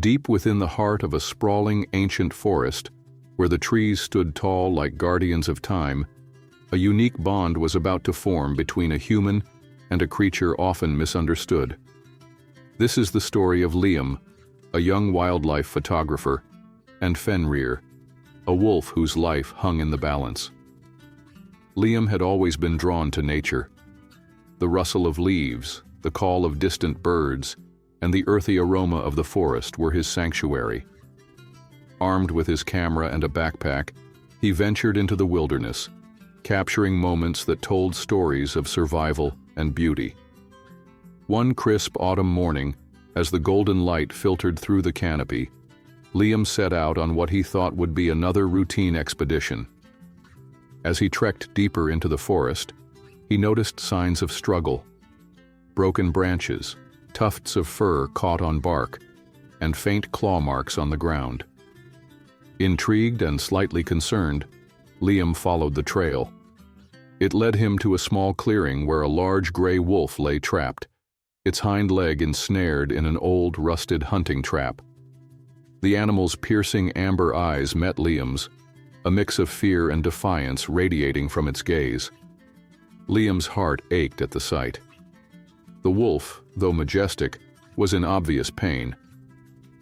Deep within the heart of a sprawling ancient forest, where the trees stood tall like guardians of time, a unique bond was about to form between a human and a creature often misunderstood. This is the story of Liam, a young wildlife photographer, and Fenrir, a wolf whose life hung in the balance. Liam had always been drawn to nature. The rustle of leaves, the call of distant birds, and the earthy aroma of the forest were his sanctuary. Armed with his camera and a backpack, he ventured into the wilderness, capturing moments that told stories of survival and beauty. One crisp autumn morning, as the golden light filtered through the canopy, Liam set out on what he thought would be another routine expedition. As he trekked deeper into the forest, he noticed signs of struggle: broken branches, tufts of fur caught on bark, and faint claw marks on the ground. Intrigued and slightly concerned, Liam followed the trail. It led him to a small clearing where a large gray wolf lay trapped, its hind leg ensnared in an old, rusted hunting trap. The animal's piercing amber eyes met Liam's, a mix of fear and defiance radiating from its gaze. Liam's heart ached at the sight. The wolf, though majestic, was in obvious pain.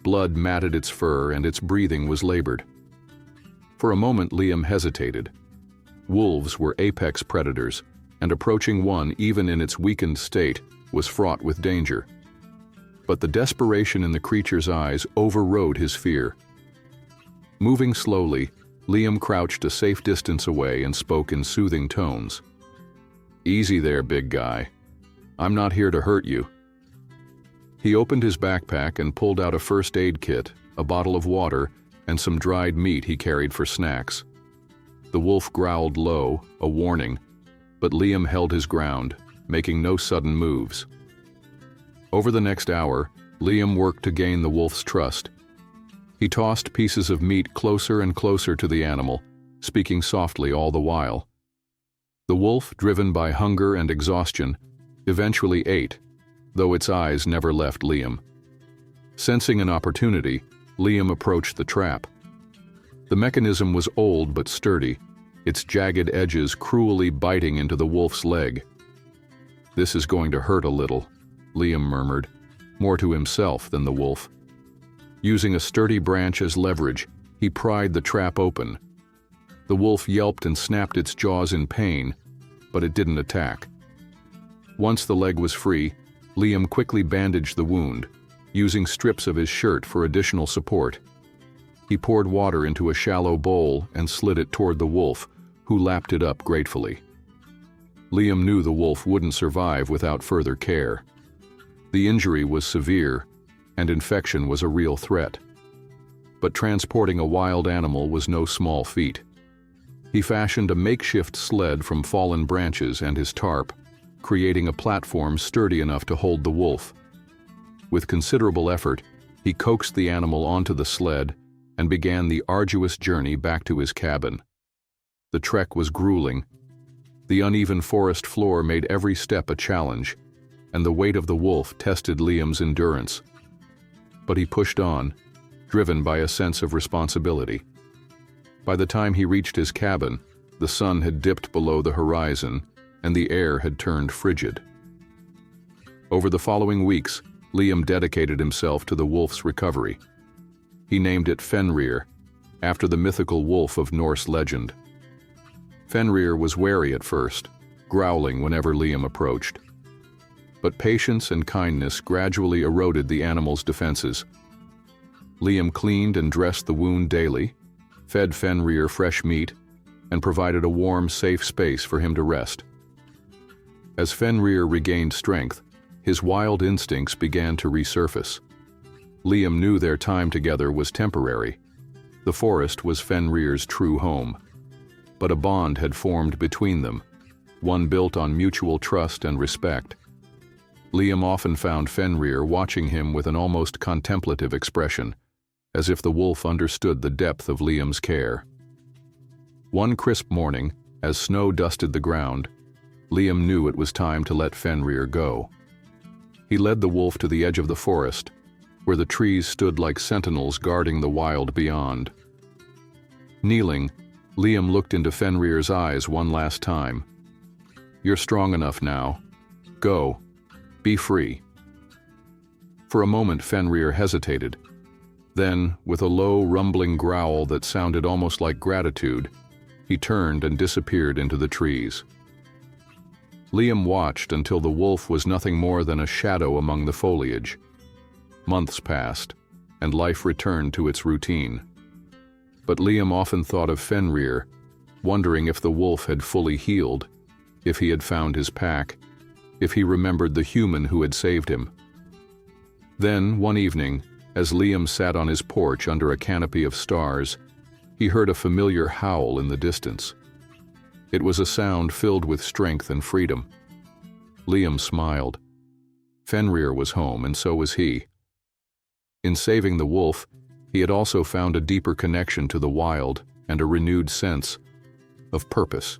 Blood matted its fur and its breathing was labored. For a moment Liam hesitated. Wolves were apex predators, and approaching one, even in its weakened state, was fraught with danger. But the desperation in the creature's eyes overrode his fear. Moving slowly, Liam crouched a safe distance away and spoke in soothing tones. "Easy there, big guy. I'm not here to hurt you." He opened his backpack and pulled out a first aid kit, a bottle of water, and some dried meat he carried for snacks. The wolf growled low, a warning, but Liam held his ground, making no sudden moves. Over the next hour, Liam worked to gain the wolf's trust. He tossed pieces of meat closer and closer to the animal, speaking softly all the while. The wolf, driven by hunger and exhaustion, eventually ate, though its eyes never left Liam. Sensing an opportunity, Liam approached the trap. The mechanism was old but sturdy, its jagged edges cruelly biting into the wolf's leg. "This is going to hurt a little," Liam murmured, more to himself than the wolf. Using a sturdy branch as leverage, he pried the trap open. The wolf yelped and snapped its jaws in pain, but it didn't attack. Once the leg was free, Liam quickly bandaged the wound, using strips of his shirt for additional support. He poured water into a shallow bowl and slid it toward the wolf, who lapped it up gratefully. Liam knew the wolf wouldn't survive without further care. The injury was severe, and infection was a real threat. But transporting a wild animal was no small feat. He fashioned a makeshift sled from fallen branches and his tarp, creating a platform sturdy enough to hold the wolf. With considerable effort, he coaxed the animal onto the sled and began the arduous journey back to his cabin. The trek was grueling. The uneven forest floor made every step a challenge, and the weight of the wolf tested Liam's endurance. But he pushed on, driven by a sense of responsibility. By the time he reached his cabin, the sun had dipped below the horizon, and the air had turned frigid. Over the following weeks, Liam dedicated himself to the wolf's recovery. He named it Fenrir, after the mythical wolf of Norse legend. Fenrir was wary at first, growling whenever Liam approached. But patience and kindness gradually eroded the animal's defenses. Liam cleaned and dressed the wound daily, fed Fenrir fresh meat, and provided a warm, safe space for him to rest. As Fenrir regained strength, his wild instincts began to resurface. Liam knew their time together was temporary. The forest was Fenrir's true home. But a bond had formed between them, one built on mutual trust and respect. Liam often found Fenrir watching him with an almost contemplative expression, as if the wolf understood the depth of Liam's care. One crisp morning, as snow dusted the ground, Liam knew it was time to let Fenrir go. He led the wolf to the edge of the forest, where the trees stood like sentinels guarding the wild beyond. Kneeling, Liam looked into Fenrir's eyes one last time. "You're strong enough now. Go. Be free." For a moment Fenrir hesitated. Then, with a low, rumbling growl that sounded almost like gratitude, he turned and disappeared into the trees. Liam watched until the wolf was nothing more than a shadow among the foliage. Months passed, and life returned to its routine. But Liam often thought of Fenrir, wondering if the wolf had fully healed, if he had found his pack, if he remembered the human who had saved him. Then, one evening, as Liam sat on his porch under a canopy of stars, he heard a familiar howl in the distance. It was a sound filled with strength and freedom. Liam smiled. Fenrir was home, and so was he. In saving the wolf, he had also found a deeper connection to the wild and a renewed sense of purpose.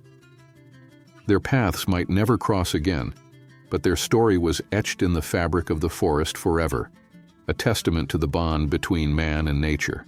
Their paths might never cross again, but their story was etched in the fabric of the forest forever, a testament to the bond between man and nature.